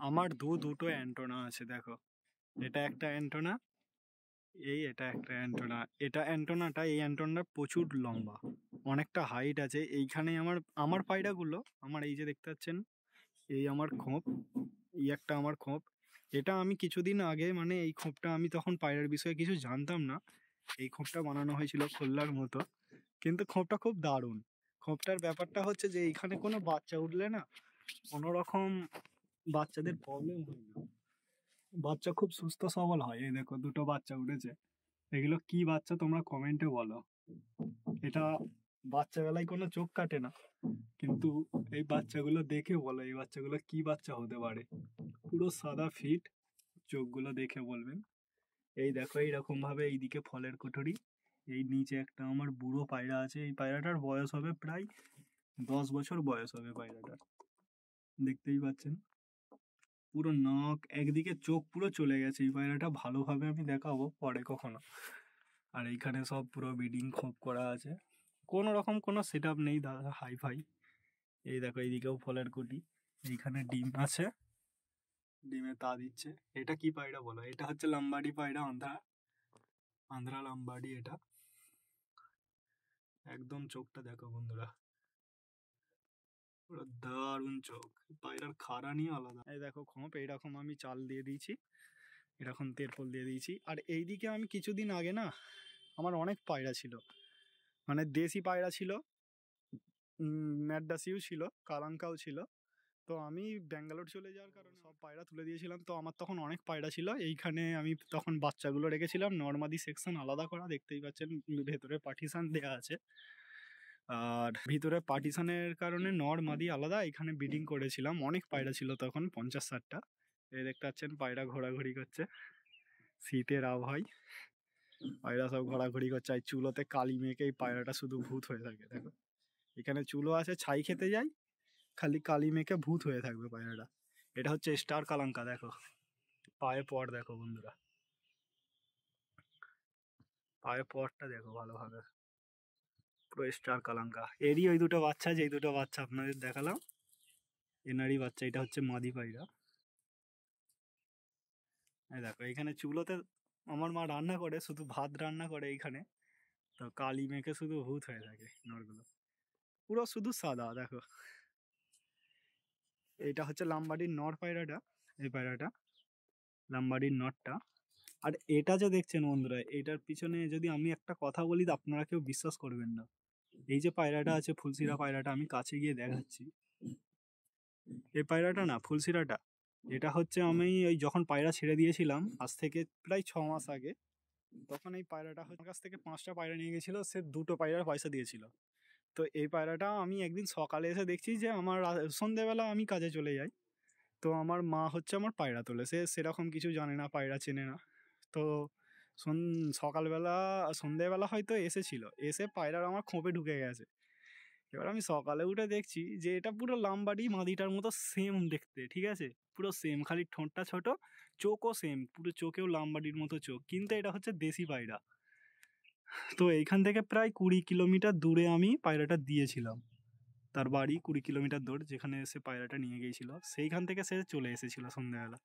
আমার দুটো অ্যান্টোনা আছে দেখো। এটা একটা অ্যান্টোনা, এটা একটা অ্যান্টোনা। এটা অ্যান্টোনাটা, এই অ্যান্টোনাটা প্রচুর লম্বা, অনেকটা হাইট আছে। এইখানে আমার আমার পায়রাগুলো, আমার এই যে দেখতে পাচ্ছেন, এই আমার খোপ, এই একটা আমার খোপ। এটা আমি কিছুদিন আগে, মানে এই খোপটা আমি তখন পায়রার বিষয়ে কিছু জানতাম না, এই খোপটা বানানো হয়েছিল খোল্লার মতো, কিন্তু খোপটা খুব দারুণ। খোপটার ব্যাপারটা হচ্ছে যে এইখানে কোনো বাচ্চা উঠলে না কোনো রকম বাচ্চাদের প্রবলেম হয় না, বাচ্চা খুব সুস্থ সবল হয়। এই দেখো দুটো বাচ্চা উঠেছে, এগুলো কি বাচ্চা তোমরা কমেন্টে বলো। এটা বাচ্চাবেলায় কোনো চোখ কাটে না, কিন্তু এই বাচ্চাগুলো দেখে বলো এই বাচ্চাগুলো কি বাচ্চা হতে পারে। পুরো সাদা ফিট, চোখগুলো দেখে বলবেন। এই দেখো এইরকম ভাবে এইদিকে ফলের কুঠুরি, এই নিচে একটা আমার বুড়ো পায়রা আছে। এই পায়রাটার বয়স হবে প্রায় 10 বছর বয়স হবে পায়রাটার, দেখতেই পাচ্ছেন। পুরো নাক, একদিকে চোখ পুরো চলে গেছে। এই পায়রাটা ভালোভাবে আমি দেখাবো পরে কখনো। আর এইখানে সব পুরো ব্রিডিং খোপ করা আছে, কোনো রকম কোনো সেট আপ নেই দাদা, হাই ফাই। এই দেখো এইদিকেও ফলের কুটি, এইখানে ডিম আছে, ডিমে তা দিচ্ছে। এটা কি পায়রা বলো? এটা হচ্ছে লাম্বাডি পায়রা, আন্ধ্রা আন্ধ্রা লাম্বাডি। এটা একদম চোখটা দেখো বন্ধুরা, পুরো দারুণ চোখ। পায়রার খাড়ানি আলাদা। এই দেখো খোপ, এইরকম আমি চাল দিয়ে দিয়েছি, এরকম তেরপল দিয়ে দিয়েছি। আর এইদিকে আমি কিছুদিন আগে না, আমার অনেক পায়রা ছিল, মানে দেশি পায়রা ছিল, ম্যাডাসিও ছিল, কালাঙ্কাও ছিল। তো আমি ব্যাঙ্গালোর চলে যাওয়ার কারণে সব পায়রা তুলে দিয়েছিলাম। তো আমার তখন অনেক পায়রা ছিল, এইখানে আমি তখন বাচ্চাগুলো রেখেছিলাম। নর্মাদি সেকশন আলাদা করা, দেখতেই পাচ্ছেন ভেতরে পার্টিশন দেওয়া আছে। আর ভিতরে পার্টিশনের কারণে মাদি আলাদা, এখানে ব্রিডিং করেছিলাম। অনেক পায়রা ছিল তখন, 50-60টা। এই দেখতে পাচ্ছেন পায়রা ঘোরাঘুরি করছে শীতের আবহাওয়ায়, পায়রা সব ঘোরাঘুরি করছে। আর চুলোতে কালি মেখে এই পায়রাটা শুধু ভূত হয়ে থাকে দেখো। এখানে চুলো আছে, ছাই খেতে যায়, খালি কালি মেখে ভূত হয়ে থাকবে পায়রাটা। এটা হচ্ছে স্টার কালাঙ্কা, দেখো পায়ে পর দেখো বন্ধুরা, পায়ে পরটা দেখো ভালোভাবে, পুরো স্টার কালাঙ্কা। এরই ওই দুটো বাচ্চা, যেই দুটো বাচ্চা আপনাদের দেখালাম, এনারই বাচ্চা। এটা হচ্ছে মাদি পায়রা। এই দেখো এখানে চুলোতে আমার মা রান্না করে, শুধু ভাত রান্না করে এইখানে, তো কালি মেখে শুধু ভূত হয়ে থাকে নরগুলো, পুরো শুধু সাদা দেখো। এটা হচ্ছে লাম্বাডির নর পায়রাটা, এই পায়রাটা লাম্বাডির নরটা। আর এটা যে দেখছেন বন্ধুরা, এটার পিছনে যদি আমি একটা কথা বলি তো আপনারা কেউ বিশ্বাস করবেন না। এই যে পায়রাটা আছে, ফুলশিরা পায়রাটা, আমি কাছে গিয়ে দেখাচ্ছি। এই পায়রাটা না, ফুলশিরাটা, এটা হচ্ছে আমি ওই যখন পায়রা ছেড়ে দিয়েছিলাম আজ থেকে প্রায় 6 মাস আগে, তখন এই পায়রাটা আমার কাছ থেকে 5টা পায়রা নিয়ে গেছিলো, সে 2টো পায়রার পয়সা দিয়েছিল। তো এই পায়রাটা আমি একদিন সকালে এসে দেখছি যে আমার সন্ধেবেলা আমি কাজে চলে যাই, তো আমার মা হচ্ছে আমার পায়রা তোলে, সে সেরকম কিছু জানে না, পায়রা চেনে না। তো সকালবেলা, সন্ধেবেলা হয়তো এসেছিল, এসে পায়রার আমার খোপে ঢুকে গেছে। এবার আমি সকালে উঠে দেখছি যে এটা পুরো লাম্বাডি মাদিটার মতো সেম দেখতে, ঠিক আছে, পুরো সেম, খালি ঠোঁটটা ছোট, চোখও সেম, পুরো চোখেও লাম্বাডির মতো চোখ, কিন্তু এটা হচ্ছে দেশি পায়রা। তো এইখান থেকে প্রায় 20 কিলোমিটার দূরে আমি পায়রাটা দিয়েছিলাম, তার বাড়ি 20 কিলোমিটার দূর, যেখানে সে পায়রাটা নিয়ে গিয়েছিল সেইখান থেকে সে চলে এসেছিল সন্ধ্যাবেলা।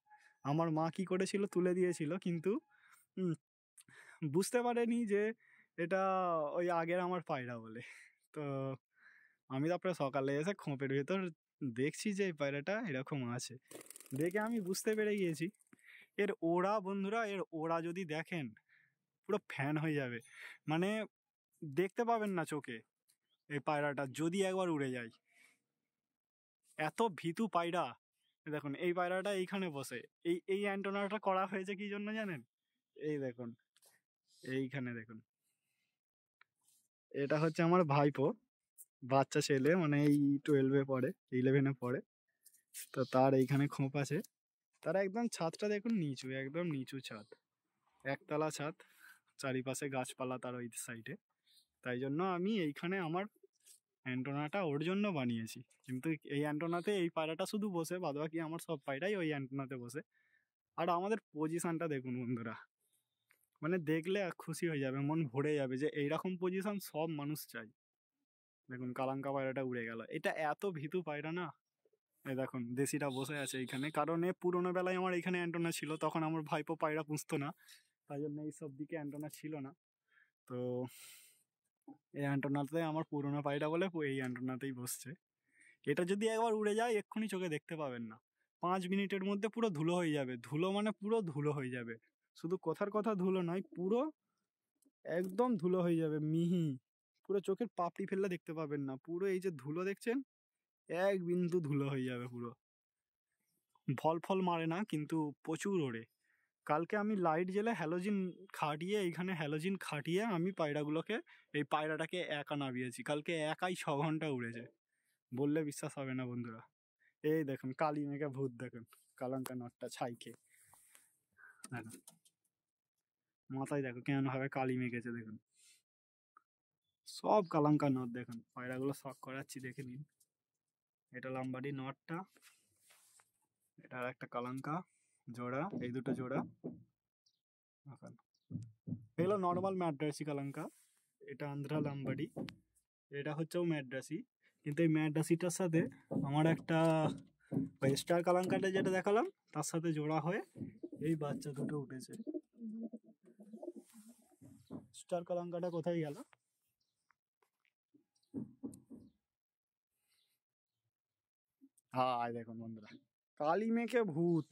আমার মা কি করেছিল, তুলে দিয়েছিল, কিন্তু উম, বুঝতে পারেনি যে এটা ওই আগের আমার পায়রা বলে। তো আমি তারপরে সকালে এসে খোপের ভেতর দেখছি যে এই পায়রাটা এরকম আছে, দেখে আমি বুঝতে পেরে গিয়েছি। এর ওড়া বন্ধুরা, এর ওড়া যদি দেখেন পুরো ফ্যান হয়ে যাবে, মানে দেখতে পাবেন না চোখে এই পায়রাটা যদি একবার উড়ে যায়। এত ভীতু পায়রা। দেখুন এই পায়রাটা এইখানে বসে, এই অ্যান্টেনাটা করা হয়েছে কি জন্য জানেন? এই দেখুন, এইখানে দেখুন, এটা হচ্ছে আমার ভাইপো, বাচ্চা ছেলে, মানে এই 12-এ পড়ে, 11-এ পড়ে। তো তার এইখানে খোপ আছে। তার একদম ছাদটা দেখুন নিচু, একদম নিচু ছাদ, একতলা ছাদ, চারিপাশে গাছপালা তার ওই সাইডে। তাই জন্য আমি এইখানে আমার অ্যান্টেনাটা ওর জন্য বানিয়েছি। কিন্তু এই অ্যান্টেনাতে এই পায়রাটা শুধু বসে, বাদবাকি আমার সব পায়রাই ওই অ্যান্টেনাতে বসে। আর আমাদের পজিশনটা দেখুন বন্ধুরা, মানে দেখলে খুশি হয়ে যাবে, মন ভরে যাবে যে এইরকম পজিশন সব মানুষ চাই। দেখুন কালাঙ্কা পায়রাটা উড়ে গেল, এটা এত ভীতু পায়রা না, এই দেখুন দেশিটা বসে আছে এইখানে, কারণ পুরোনো বেলায় আমার এখানে অ্যান্টোনা ছিল, তখন আমার ভাইপো পায়রা পুষতো না, তাই জন্য এইসব দিকে অ্যান্টোনা ছিল না। তো এই অ্যান্টোনাতে আমার পুরোনো পায়রা বলে এই অ্যান্টোনাতেই বসছে। এটা যদি একবার উড়ে যায় এক্ষুনি চোখে দেখতে পাবেন না, 5 মিনিটের মধ্যে পুরো ধুলো হয়ে যাবে। ধুলো মানে পুরো ধুলো হয়ে যাবে, শুধু কথার কথা ধুলো নয়, পুরো একদম ধুলো হয়ে যাবে মিহি, পুরো চোখের পাপড়ি ফেললে দেখতে পাবেন না, পুরো এই যে ধুলো দেখছেন এক বিন্দু ধুলো হয়ে যাবে পুরো। ফল ফল মারে না কিন্তু প্রচুর ওড়ে। কালকে আমি লাইট জেলে হ্যালোজিন খাটিয়ে, এইখানে হ্যালোজিন খাটিয়ে আমি পায়রাগুলোকে, এই পায়রাটাকে একা নামিয়েছি, কালকে একাই 6 ঘন্টা উড়েছে, বললে বিশ্বাস হবে না বন্ধুরা। এই দেখুন কালি মেঘে ভূত, দেখুন কালাঙ্কা নটটা ছাই খেয়ে, দেখুন মাথায় দেখো কেমন ভাবে কালি মেঘেছে, দেখুন সব কালাঙ্কা নট। দেখুন পায়রাগুলো শখ করাচ্ছি, দেখে নিন। এটা লাম্বাডি নটটা, এটা আর একটা কালাঙ্কা জোড়া, এই দুটো জোড়া। এখন এগুলো নর্মাল ম্যাড্রাসি কালাঙ্কা, এটা আন্ধ্রা লাম্বাডি, এটা হচ্ছেও ম্যাড্রাসি। কিন্তু এই ম্যাড্রাসিটার সাথে আমার একটা ওই স্টার কালাঙ্কাটা যেটা দেখালাম তার সাথে জোড়া হয়ে এই বাচ্চা দুটো উঠেছে। স্টার কালাঙ্কাটা কোথায় গেল? হ্যাঁ দেখুন বন্ধুরা, কালি মেঘে ভূত,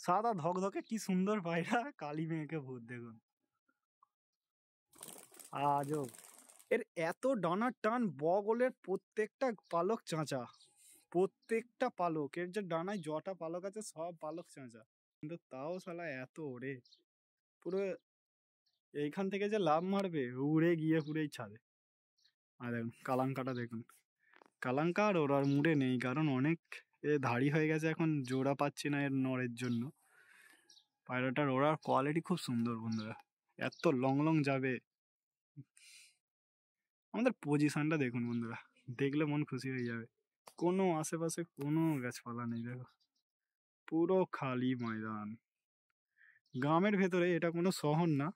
সাদা ধকধকে কি সুন্দর পায়রা, কালি মেঘে ভূত দেখুন। আজব, এর এত ডানার টান, বগলের প্রত্যেকটা পালক চাঁচা, প্রত্যেকটা পালক, এর যে ডানায় জটা পালক আছে সব পালক চাঁচা, কিন্তু তাও শালা এত ওড়ে, পুরো এইখান থেকে যে লাভ মারবে উড়ে গিয়ে পুরো এই ছাদে। আর দেখুন কালাঙ্কাটা দেখুন, কালাঙ্কা আর ওর আর মুড়ে নেই, কারণ অনেক ধাড়ি হয়ে গেছে, এখন জোড়া পাচ্ছি না এর নড়ের জন্য। পায়রাটার ওড়ার কোয়ালিটি খুব সুন্দর বন্ধুরা, এত লং লং যাবে। আমাদের পজিশনটা দেখুন বন্ধুরা, দেখলে মন খুশি হয়ে যাবে, কোনো আশেপাশে কোনো গাছপালা নেই, দেখো পুরো খালি ময়দান। গ্রামের ভেতরে, এটা কোনো শহর না,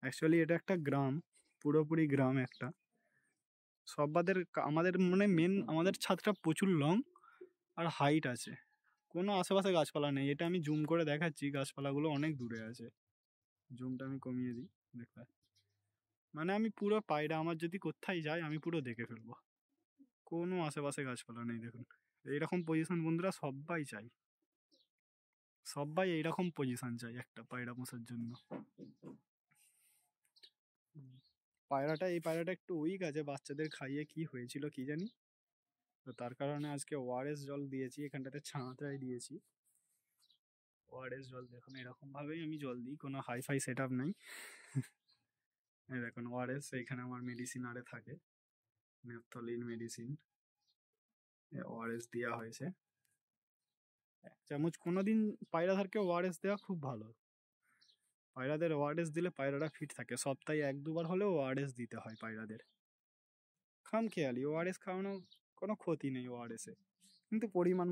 অ্যাকচুয়ালি এটা একটা গ্রাম, পুরোপুরি গ্রাম একটা। সবাদের আমাদের মানে মেন আমাদের ছাদটা প্রচুর লং আর হাইট আছে, কোনো আশেপাশে গাছপালা নেই। এটা আমি জুম করে দেখাচ্ছি, গাছপালাগুলো অনেক দূরে আছে, জুমটা আমি কমিয়ে দিই দেখতে। মানে আমি পুরো পায়রা আমার যদি কোথায় যায় আমি পুরো দেখে ফেলবো, কোনো আশেপাশে গাছপালা নেই। দেখুন এইরকম পজিশন বন্ধুরা সবাই চাই, সবাই এইরকম পজিশন চাই একটা পায়রা পোষার জন্য। পায়রাটা, এই পায়রাটা একটু উইক আছে, বাচ্চাদের খাইয়ে কি হয়েছিল কি জানি, তো তার কারণে আজকে ওআরএস জল দিয়েছি, এখানটাতে ছাঁটাই দিয়েছি ওআরএস জল। দেখুন এরকম ভাবেই আমি জল দিই, কোনো হাইফাই সেট আপ নাই। এই দেখুন ওআরএস, এইখানে আমার মেডিসিন আরে থাকে, নেপথলিন মেডিসিন, ওআরএস দেওয়া হয়েছে 1 চামচ। কোনোদিন পায়রাদেরকে ওআরএস দেওয়া খুব ভালো, পায়রাদের ওআরএস দিলে পায়রারা ফিট থাকে, সপ্তাহে 1-2 বার হলেও ওআরএস দিতে হয় পায়রাদের। খামখেয়ালি ওআরএস খাওয়ানো কোনো ক্ষতি নেই ওআরএসে, কিন্তু পরিমাণ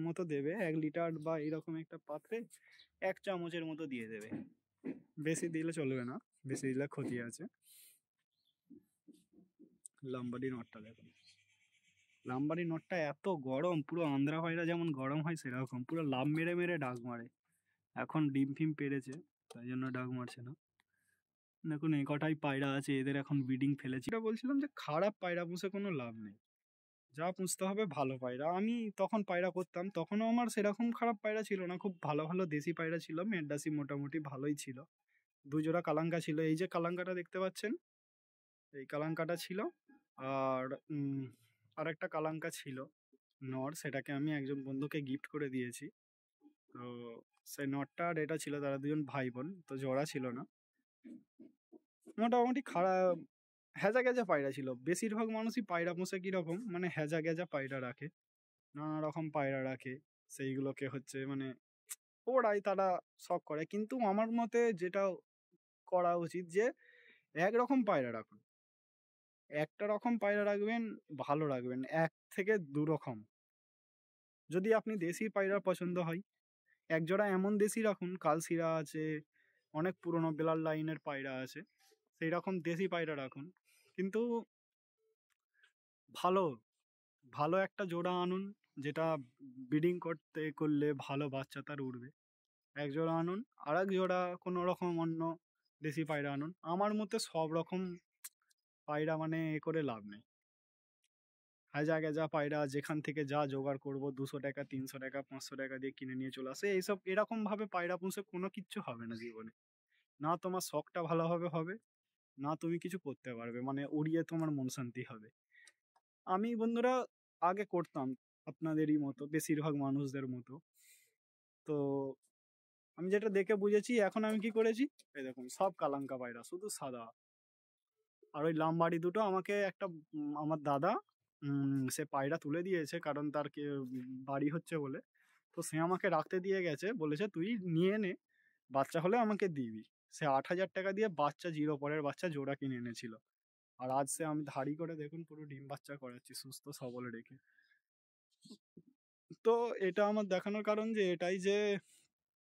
মতো দেবে, 1 লিটার বা এরকম একটা পাত্রে 1 চামচের মতো দিয়ে দেবে, বেশি দিলে চলবে না, বেশি দিলে ক্ষতি আছে। লাম্বাডি নটটা দেখুন, লাম্বাডি নটটা এত গরম, পুরো আন্ধ্রা পায়রা যেমন গরম হয় সেরকম, পুরো লাভ মেরে মেরে ডাক মারে। এখন ডিম ফিম পেরেছে তাই জন্য ডাক মারছে না। দেখুন এই কটাই পায়রা আছে, এদের এখন ব্রিডিং ফেলেছি। এটা বলছিলাম যে খারাপ পায়রা পুষে কোনো লাভ নেই, যা পুষতে হবে ভালো পায়রা। আমি তখন পায়রা করতাম, তখনও আমার সেরকম খারাপ পায়রা ছিল না, খুব ভালো ভালো দেশি পায়রা ছিল, মেডাসি মোটামুটি ভালোই ছিল, 2 জোড়া কালাঙ্কা ছিল, এই যে কালাঙ্কাটা দেখতে পাচ্ছেন এই কালাঙ্কাটা ছিল, আর আর একটা কালাঙ্কা ছিল নর, সেটাকে আমি একজন বন্ধুকে গিফট করে দিয়েছি। তো সেই নটটা আর এটা ছিল, তারা দুজন ভাই বোন, তো জোড়া ছিল না, মোটামুটি খারাপ হ্যাজা গ্যাজা পায়রা ছিল। বেশিরভাগ মানুষই পায়রা পোষে কিরকম, মানে হ্যাজা গ্যাজা পায়রা রাখে, নানা রকম পায়রা রাখে, সেইগুলোকে হচ্ছে মানে ওরাই তারা শখ করে, কিন্তু আমার মতে যেটা করা উচিত যে একরকম পায়রা রাখুন, একটা রকম পায়রা রাখবেন, ভালো রাখবেন, 1 থেকে 2 রকম। যদি আপনি দেশি পায়রা পছন্দ হয়, 1 জোড়া এমন দেশি রাখুন, কালশিরা আছে, অনেক পুরনো বেলার লাইনের পায়রা আছে, সেই রকম দেশি পায়রা রাখুন, কিন্তু ভালো ভালো একটা জোড়া আনুন, যেটা ব্রিডিং করলে ভালো বাচ্চা তার উঠবে, এক জোড়া আনুন। আর এক জোড়া কোনো রকম অন্য দেশি পায়রা আনুন। আমার মতে সব রকম পায়রা মানে এ করে লাভ নেই। হাজা গেজা পায়রা যেখান থেকে যা জোগাড় করবো 200 টাকা 300 টাকা 500 টাকা দিয়ে কিনে নিয়ে চলে আসে, এইসব এরকম ভাবে পায়রা পুষে কোনো কিচ্ছু হবে না জীবনে। না তোমার শখটা ভালোভাবে হবে, না তুমি কিছু করতে পারবে, মানে উড়িয়ে তোমার মন শান্তি হবে। আমি বন্ধুরা আগে করতাম আপনাদেরই মতো, বেশিরভাগ মানুষদের মতো। তো আমি যেটা দেখে বুঝেছি, এখন আমি কি করেছি, এই দেখুন সব কালাঙ্কা পায়রা, শুধু সাদা। আর ওই লামবাড়ি দুটো আমাকে একটা আমার দাদা সে পায়রা তুলে দিয়েছে, কারণ তার বাড়ি হচ্ছে বলে। তো সে আমাকে রাখতে দিয়ে গেছে, বলেছে তুই নিয়ে নে, বাচ্চা হলে আমাকে দিবি। সে 8,000 টাকা দিয়ে বাচ্চা, জিরো পরের বাচ্চা জোড়া কিনে এনেছিল। আর আজ সে আমি ধাড়ি করে দেখুন পুরো ডিম বাচ্চা করাচ্ছি সুস্থ সবল রেখে। তো এটা আমার দেখানোর কারণ যে এটাই যে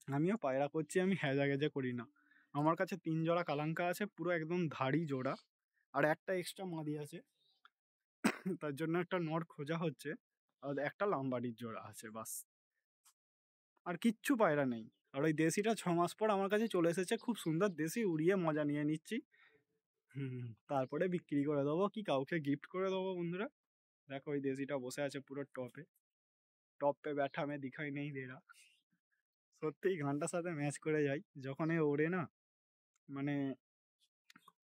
আমিও পায়রা করছি, আমি হ্যাজা গ্যাজা করি না। আমার কাছে 3 জোড়া কালাঙ্কা আছে, পুরো একদম ধাড়ি জোড়া। আর একটা এক্সট্রা মাদি আছে, তার জন্য একটা নর খোঁজা হচ্ছে। আর একটা লামবাড়ির জোড়া আছে বাস, আর কিচ্ছু পায়রা নেই। আর ওই দেশিটা 6 মাস পর আমার কাছে চলে এসেছে, খুব সুন্দর দেশি, উড়িয়ে মজা নিয়ে নিচ্ছি। তারপরে বিক্রি করে দেবো কি কাউকে গিফট করে দেবো বন্ধুরা। দেখো ওই দেশিটা বসে আছে পুরো টপে, টপ পে ব্যাঠা মে দিখাই নেই দে রা। সত্যিই গানটার সাথে ম্যাচ করে যায় যখন এ ওড়ে না, মানে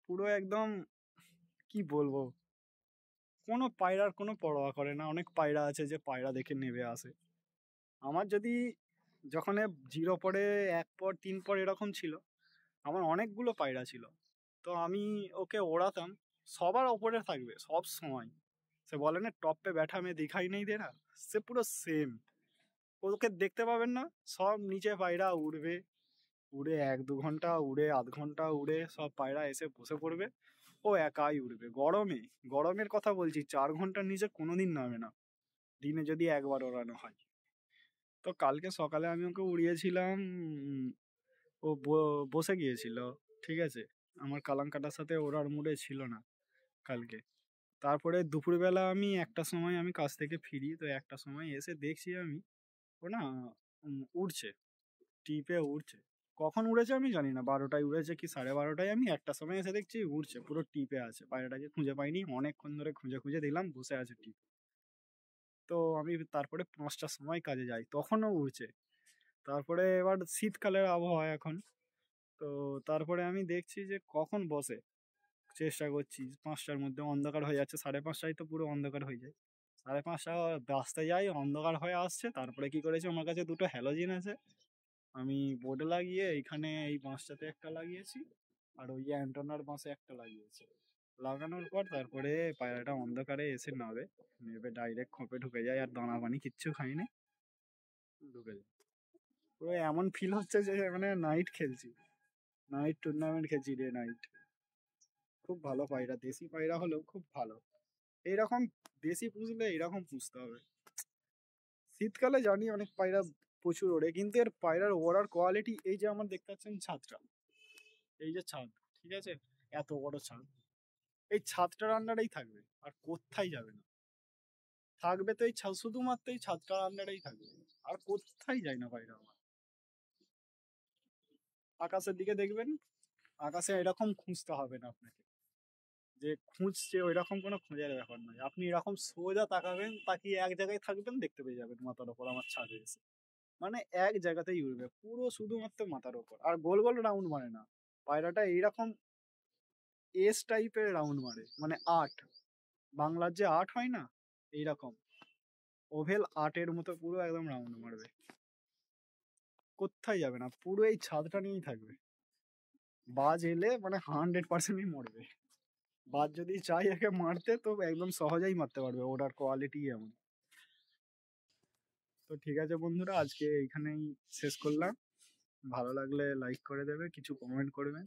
পুরো একদম, কি বলবো, কোনো পায়রার কোনো পরোয়া করে না। অনেক পায়রা আছে যে পায়রা দেখে নেবে আসে। আমার যদি যখন এ 0 পরে 1 পর 3 পর এরকম ছিল, আমার অনেকগুলো পায়রা ছিল। তো আমি ওকে ওড়াতাম, সবার ওপরে থাকবে সব সময়। সে বলে না টপ পে ব্যাঠা মে দিখাই নেই দে রা, সে পুরো সেম। ওকে দেখতে পাবেন না, সব নিচে পায়রা উড়বে, উড়ে 1-2 ঘন্টা উড়ে, আধ ঘন্টা উড়ে সব পায়রা এসে বসে পড়বে। ও একাই উড়বে গরমে, গরমের কথা বলছি, 4 ঘন্টার নিচে কোনোদিন নামে না, দিনে যদি একবার ওড়ানো হয়। তো কালকে সকালে আমি ওকে উড়িয়েছিলাম, ও বসে গিয়েছিল, ঠিক আছে, আমার কালাঙ্কাটার সাথে ওড়ার মুডে ছিল না কালকে। তারপরে দুপুরবেলা আমি 1টার সময় আমি কাজ থেকে ফিরি, তো 1টার সময় এসে দেখছি আমি ও না উড়ছে, টিপে উড়ছে। কখন উড়েছে আমি জানি না, 12টায় উড়েছে কি 12:30টায়, আমি 1টার সময় এসে দেখছি উড়ছে, পুরো টিপে আছে। পায়রাটাকে খুঁজে পাইনি, অনেকক্ষণ ধরে খুঁজে খুঁজে দিলাম, বসে আছে টিপে। তো আমি তারপরে 5টার সময় কাজে যাই, তখনও উড়ছে। তারপরে এবার শীতকালের আবহাওয়া এখন, তো তারপরে আমি দেখছি যে কখন বসে, চেষ্টা করছি, 5টার মধ্যে অন্ধকার হয়ে যাচ্ছে, 5:30টায় তো পুরো অন্ধকার হয়ে যায়। 5:30 বাজতে যাই, অন্ধকার হয়ে আসছে। তারপরে কি করেছে, আমার কাছে দুটো হ্যালোজিন আছে, আমি বোর্ডে লাগিয়ে এইখানে এই বাঁশটাতে একটা লাগিয়েছি, আর ওই অ্যান্টেনার বাঁশে একটা লাগিয়েছি। লাগানোর পর তারপরে পায়রাটা অন্ধকারে এসে নাবে, নেবে ডাইরেক্ট খোপে ঢুকে যায়, আর দানা পানি কিচ্ছু খাইনি, ঢুকে যায়। পুরো এমন ফিল হচ্ছে যে মানে নাইট খেলছি, নাইট টুর্নামেন্ট খেলছি, ডে নাইট। খুব ভালো পায়রা, দেশি পায়রা হলেও খুব ভালো। এইরকম দেশি পুষলে এরকম পুষতে হবে। শীতকালে জানি অনেক পায়রা প্রচুর ওড়ে, কিন্তু এর পায়রার ওড়ার কোয়ালিটি, এই যে আমার দেখতে পাচ্ছেন ছাদটা, এই যে ছাদ, ঠিক আছে, এত বড় ছাদ, এই ছাদটার আন্ডারেই থাকবে, আর কোথায় যাবে না। থাকবে তো এই ছাদ, শুধুমাত্র এই ছাদটার আন্ডারেই থাকবে, আর কোথায় যায় না পায়রা আমার। আকাশের দিকে দেখবেন, আকাশে এরকম খুঁজতে হবে না আপনাকে, যে খুঁজছে ওইরকম কোনো খোঁজার ব্যাপার নয়। আপনি এরকম সোজা তাকাবেন, তাকিয়ে এক জায়গায় থাকবেন, দেখতে পেয়ে যাবেন মাথার ওপর আমার ছাদে এসে, মানে এক জায়গাতেই উড়বে পুরো শুধুমাত্র মাথার ওপর। আর গোল গোল রাউন্ড মারে না, পায়রাটা এইরকম এস টাইপের রাউন্ড মারে, মানে আট, বাংলার যে আট হয় না, এইরকম ওভেল আটের মতো পুরো একদম রাউন্ড মারবে, কোথায় যাবে না, পুরো এই ছাদটা নিয়েই থাকবে। বাজ এলে মানে 100%ই মরবে। বাজ যদি চাই একে মারতে, তো একদম সহজেই মারতে পারবে, ওটার কোয়ালিটি এমন। তো ঠিক আছে বন্ধুরা, আজকে এইখানেই শেষ করলাম। ভালো লাগলে লাইক করে দেবে, কিছু কমেন্ট করবে।